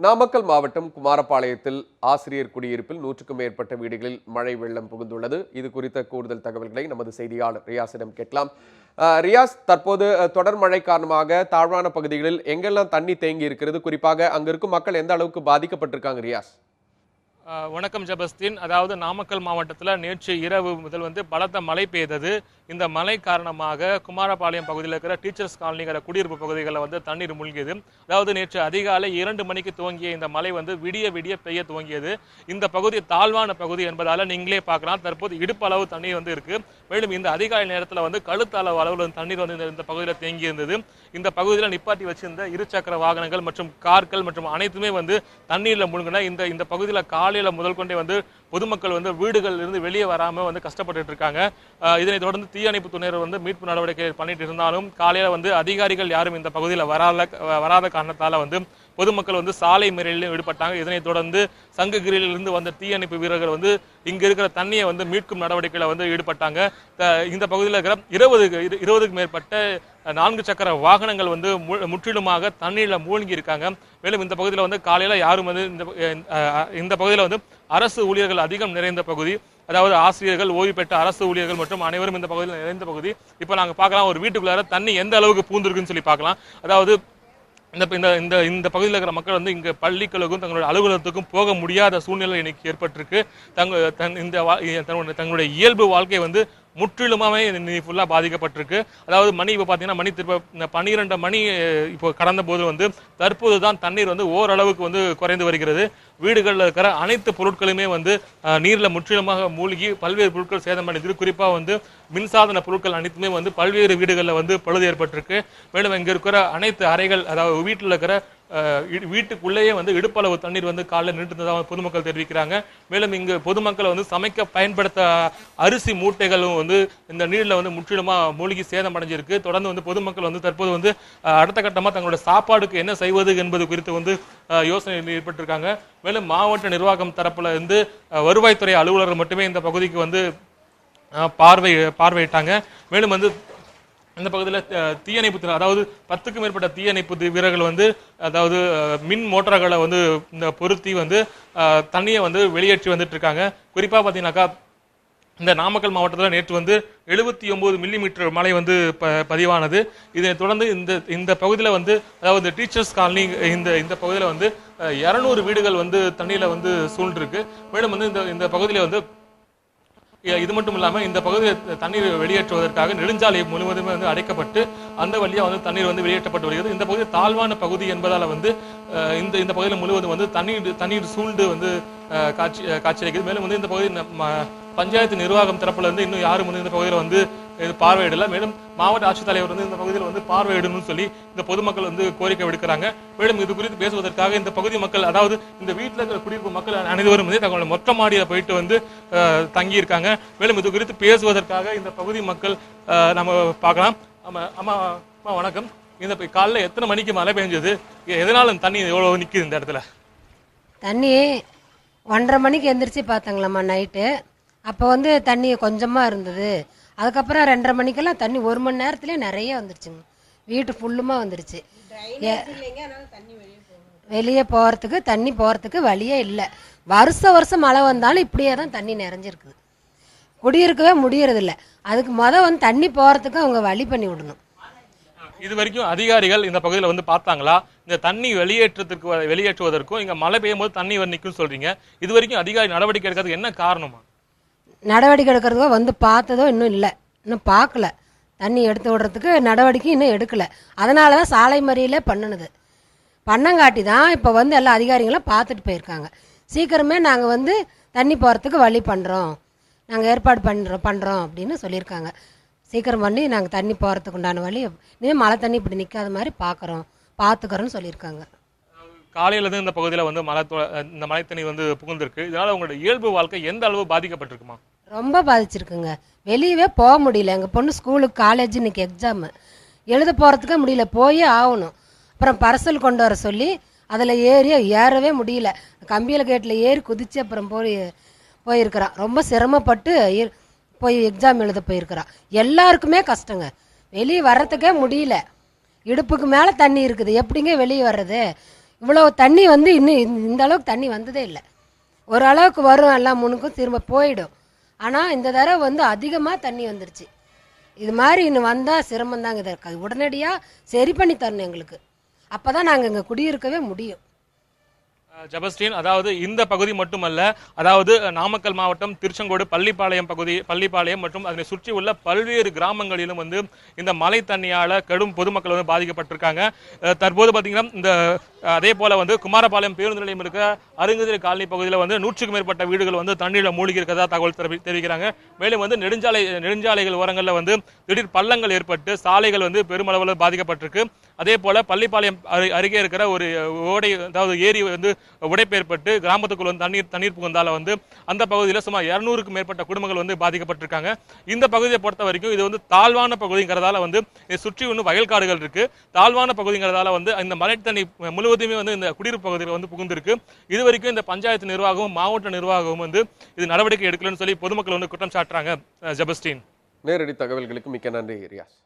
நாமக்கல் மாவட்டம் குமாரபாளையத்தில் ஆசிரியர் குடியிருப்பில் 100க்கும் மேற்பட்ட வீடுகளில் மழை வெள்ளம் புகுந்துள்ளது. இது குறித்த கூடுதல் தகவல்களை நமது செய்தியாளர் ரியாஸிடம் கேட்கலாம். ரியாஸ், தற்போது தொடர் மழை காரணமாக தாழ்வான பகுதிகளில் எங்கெல்லாம் தண்ணி தேங்கி இருக்கிறது, குறிப்பாக அங்க இருக்கும் மக்கள் எந்த அளவுக்கு பாதிக்கப்பட்டிருக்காங்க ரியாஸ்? வணக்கம் ஜபஸ்தீன். அதாவது நாமக்கல் மாவட்டத்தில் நேற்று இரவு முதல் பலத்த மழை பெய்தது. இந்த மழை காரணமாக குமாரபாளையம் பகுதியில் இருக்கிற டீச்சர்ஸ் காலனிங்கிற குடியிருப்பு பகுதிகளில் தண்ணீர் மூழ்கியது. அதாவது நேற்று அதிகாலை 2 மணிக்கு துவங்கிய இந்த மழை விடிய விடிய பெய்ய துவங்கியது. இந்த பகுதி தாழ்வான பகுதி என்பதால நீங்களே பார்க்கலாம், தற்போது இடுப்பு அளவு தண்ணீர் இருக்கு. மேலும் இந்த அதிகாலை நேரத்தில் கழுத்து அளவு தண்ணீர் இந்த பகுதியில் தேங்கி இருந்தது. இந்த பகுதியில் நிப்பாட்டி வச்சிருந்த இருசக்கர வாகனங்கள் மற்றும் கார்கள் மற்றும் அனைத்துமே தண்ணீரில் மூழ்கின. இந்த பகுதியில் காலையில முதல் கொண்டே பொதுமக்கள் வீடுகளில் இருந்து வெளியே வராம கஷ்டப்பட்டு இருக்காங்க. இதனை தொடர்ந்து தீயணைப்பு துறையினர் மீட்பு நடவடிக்கை பண்ணிட்டு இருந்தாலும் காலையில அதிகாரிகள் யாரும் இந்த பகுதியில் வராத காரணத்தால பொதுமக்கள் சாலை மறியலில் ஈடுபட்டாங்க. இதனைத் தொடர்ந்து சங்ககிரியிலிருந்து வந்த தீயணைப்பு வீரர்கள் இங்க இருக்கிற தண்ணியை மீட்கும் நடவடிக்கையில ஈடுபட்டாங்க. இந்த பகுதியில் இருக்கிற 20க்கும் மேற்பட்ட 4 சக்கர வாகனங்கள் முற்றிலுமாக தண்ணீரில் மூழ்கி இருக்காங்க. மேலும் இந்த பகுதியில் காலையில யாரும் இந்த பகுதியில் அரசு ஊழியர்கள் அதிகம் நிறைந்த பகுதி, அதாவது ஆசிரியர்கள், ஓய்வு பெற்ற அரசு ஊழியர்கள் மற்றும் அனைவரும் இந்த பகுதியில் நிறைந்த பகுதி. இப்ப நாங்க பார்க்கலாம், ஒரு வீட்டுக்குள்ளார தண்ணி எந்த அளவுக்கு பூந்திருக்குன்னு சொல்லி பார்க்கலாம். அதாவது இந்த பகுதியில் இருக்கிற மக்கள் இங்க பள்ளிகளுக்கும் தங்களுடைய அலுவலகத்துக்கும் போக முடியாத சூழ்நிலை இன்னைக்கு ஏற்பட்டிருக்கு. தங்களுடைய இயல்பு வாழ்க்கை முற்றிலுமாவே ஃபுல்லா பாதிக்கப்பட்டிருக்கு. அதாவது மணி இப்போ பாத்தீங்கன்னா மணி 12 மணி இப்போ கடந்த போது தற்போதுதான் தண்ணீர் ஓரளவுக்கு குறைந்து வருகிறது. வீடுகளில் இருக்கிற அனைத்து பொருட்களுமே நீர்ல முற்றிலுமாக மூழ்கி பல்வேறு பொருட்கள் சேதமடைந்தது. குறிப்பா மின்சாதன பொருட்கள் அனைத்துமே பல்வேறு வீடுகளில் பழுது ஏற்பட்டிருக்கு. மேலும் இங்க இருக்கிற அனைத்து அறைகள், அதாவது வீட்டில் இருக்கிற வீட்டுக்குள்ளேயே இடுப்பளவு தண்ணீர் காலையில் நின்றுதான் பொதுமக்கள் தெரிவிக்கிறாங்க. மேலும் இங்கு பொதுமக்கள் சமைக்க பயன்படுத்த அரிசி மூட்டைகளும் இந்த நீர்ல முற்றிலுமா மூழ்கி சேதம் அடைஞ்சிருக்கு. தொடர்ந்து பொதுமக்கள் தற்போது அடுத்த கட்டமா தங்களுடைய சாப்பாடுக்கு என்ன செய்வது என்பது குறித்து யோசனை ஏற்பட்டிருக்காங்க. மேலும் மாவட்ட நிர்வாகம் தரப்புல வருவாய்த்துறை அலுவலர்கள் மட்டுமே இந்த பகுதிக்கு பார்வையிட்டாங்க. மேலும் இந்த பகுதியில் தீயணைப்பு, அதாவது 10க்கும் மேற்பட்ட தீயணைப்பு வீரர்கள் அதாவது மின் மோட்டார்களை இந்த பொருத்தி தண்ணியை வெளியேற்றி வந்துட்டு இருக்காங்க. குறிப்பா பாத்தீங்கன்னாக்கா இந்த நாமக்கல் மாவட்டத்தில் நேற்று 79 மில்லிமீட்டர் மழை பதிவானது. இதனை தொடர்ந்து இந்த பகுதியில் அதாவது டீச்சர்ஸ் காலனி இந்த பகுதியில் 200 வீடுகள் தண்ணியில சூழ்ந்திருக்கு. மேலும் இந்த பகுதியில் இது மட்டும் இல்லாம இந்த பகுதியில் தண்ணீர் வெளியேற்றுவதற்காக நெடுஞ்சாலை முழுவதுமே அடைக்கப்பட்டு அந்த வழியா தண்ணீர் வெளியேற்றப்பட்டு வருகிறது. இந்த பகுதி தாழ்வான பகுதி என்பதால இந்த பகுதியில் முழுவதும் தண்ணீர் சூழ்ந்து காட்சியளிக்கிறது. மேலும் இந்த பகுதி பஞ்சாயத்து நிர்வாகம் தரப்புல இன்னும் யாரும் இந்த பகுதியில் பார்வையிடல. மேலும் மாவட்ட ஆட்சித்தலைவர் இந்த பகுதியில் பார்வையிடணும்னு சொல்லி இந்த பொதுமக்கள் கோரிக்கை விடுக்கிறாங்க. மேலும் இது குறித்து பேசுவதற்காக இந்த பகுதி மக்கள், அதாவது இந்த வீட்டில் இருக்கிற குடியிருப்பு மக்கள் அனைவரும் தங்களுடைய மொட்டை மாடியில போயிட்டு தங்கி இருக்காங்க. மேலும் இது குறித்து பேசுவதற்காக இந்த பகுதி மக்கள் நம்ம பார்க்கலாம். ஆமா வணக்கம். இந்த காலைல எத்தனை மணிக்கு மழை பெஞ்சது? எதனால தண்ணி எவ்வளவு நிக்குது இந்த இடத்துல? தண்ணி 1:30 மணிக்கு எந்திரிச்சு பார்த்தாங்களாம்மா நைட்டு. அப்போ தண்ணி கொஞ்சமா இருந்தது. அதுக்கப்புறம் 2:30 மணிக்கெல்லாம் தண்ணி 1 மணி நேரத்திலே நிறைய வந்துருச்சுங்க. வீட்டு ஃபுல்லுமா வந்துருச்சு. வெளியே போறதுக்கு தண்ணி போறதுக்கு வழியே இல்லை. வருஷம் மழை வந்தாலும் இப்படியே தான் தண்ணி நிறைஞ்சிருக்குது. குடியிருக்கவே முடியறது இல்லை. அதுக்கு தண்ணி போறதுக்கு அவங்க வழி பண்ணி விடணும். இது வரைக்கும் அதிகாரிகள் இந்த பகுதியில் பார்த்தாங்களா? இந்த தண்ணி வெளியேற்றுவதற்கும் இங்க மழை பெய்யும் போது தண்ணி நிற்கும் சொல்றீங்க. இது வரைக்கும் அதிகாரி நடவடிக்கை எடுக்கிறதுக்கு என்ன காரணமா? நடவடிக்கை எடுக்கிறதுக்கோ பார்த்ததோ இன்னும் இல்லை, இன்னும் பார்க்கல. தண்ணி எடுத்து விடுறதுக்கு நடவடிக்கை இன்னும் எடுக்கல. அதனாலதான் சாலை மறியலே பண்ணங்காட்டி தான் இப்போ எல்லா அதிகாரிகளும் பார்த்துட்டு போயிருக்காங்க. சீக்கிரமே நாங்கள் தண்ணி போகிறதுக்கு வழி பண்ணுறோம், நாங்கள் ஏற்பாடு பண்ணுறோம் அப்படின்னு சொல்லியிருக்காங்க. சீக்கிரம் பண்ணி நாங்கள் தண்ணி போகிறதுக்கு உண்டான வழி, இனிமேல் மழை தண்ணி இப்படி நிற்காத மாதிரி பார்த்துக்கிறோன்னு சொல்லியிருக்காங்க. காலையில இருந்து இந்த பகுதியில் இந்த மழை தண்ணி புகுந்திருக்கு. இதனால உங்களோட இயல்பு வாழ்க்கை எந்த அளவு பாதிக்கப்பட்டிருக்குமா? ரொம்ப பாதிச்சிருக்குங்க. வெளியவே போக முடியல. எங்கள் பொண்ணு ஸ்கூலுக்கு காலேஜ் இன்னைக்கு எக்ஸாமு, எழுத போகிறதுக்கே முடியல, போயே ஆகணும். அப்புறம் பர்சல் கொண்டு வர சொல்லி அதில் ஏறவே முடியல. கம்பியில் கேட்டில் ஏறி குதிச்சு அப்புறம் போயிருக்கிறான். ரொம்ப சிரமப்பட்டு போய் எக்ஸாம் எழுத போயிருக்கிறான். எல்லாருக்குமே கஷ்டங்க. வெளியே வர்றதுக்கே முடியல. இடுப்புக்கு மேலே தண்ணி இருக்குது, எப்படிங்க வெளியே வர்றது? இவ்வளோ தண்ணி வந்து இன்னும் இந்த அளவுக்கு தண்ணி வந்ததே இல்லை. ஓரளவுக்கு வரும், எல்லாம் முன்னுக்கும் திரும்ப போயிடும். ஆனால் இந்த தடவை வந்து அதிகமாக தண்ணி வந்துருச்சு. இது மாதிரி இன்னும் வந்தால் சிரமந்தாங்க. இதை உடனடியாக சரி பண்ணி தரணும் எங்களுக்கு. அப்போ தான் நாங்கள் இங்கே குடியிருக்கவே முடியும். ஜெபஸ்டின், அதாவது இந்த பகுதி மட்டுமல்ல, அதாவது நாமக்கல் மாவட்டம் திருச்செங்கோடு பள்ளிப்பாளையம் மற்றும் அதனை சுற்றி உள்ள பல்வேறு கிராமங்களிலும் வந்து இந்த மழை தண்ணியால கடும் பொதுமக்கள் வந்து பாதிக்கப்பட்டிருக்காங்க. தற்போது பார்த்தீங்கன்னா இந்த அதே போல வந்து குமாரபாளையம் பேருந்து நிலையம் இருக்க அருங்கதிரை காலனி பகுதியில் வந்து 100க்கும் மேற்பட்ட வீடுகள் வந்து தண்ணீரில் மூழ்கி இருக்கிறதா தகவல் தெரிவிக்கிறாங்க. மேலும் வந்து நெடுஞ்சாலைகள் ஓரங்களில் வந்து திடீர் பள்ளங்கள் ஏற்பட்டு சாலைகள் வந்து பெருமளவில் பாதிக்கப்பட்டிருக்கு. அதே போல பள்ளிப்பாளையம் அருகே இருக்கிற ஒரு ஓடை, அதாவது ஏரி வந்து உடைப்பு ஏற்பட்டு கிராமத்துக்குள் வந்து தண்ணீர் புகுந்தால வந்து அந்த பகுதியில் சுமார் 200க்கும் மேற்பட்ட குடும்பங்கள் வந்து பாதிக்கப்பட்டிருக்காங்க. இந்த பகுதியை பொறுத்த வரைக்கும் இது வந்து தாழ்வான பகுதிங்கிறதால வந்து இதை சுற்றி இன்னும் வயல்காடுகள் இருக்கு. தாழ்வான பகுதிங்கிறதால வந்து இந்த மழை தண்ணி முழுவதுமே வந்து இந்த குடியிருப்பு பகுதியில் வந்து புகுந்திருக்கு. இது வரைக்கும் இந்த பஞ்சாயத்து நிர்வாகமும் மாவட்ட நிர்வாகமும் வந்து இது நடவடிக்கை எடுக்கலன்னு சொல்லி பொதுமக்கள் வந்து குற்றம் சாட்டுறாங்க. ஜெபஸ்டின், நேரடி தகவல்களுக்கு மிக்க நன்றி ரியாஸ்.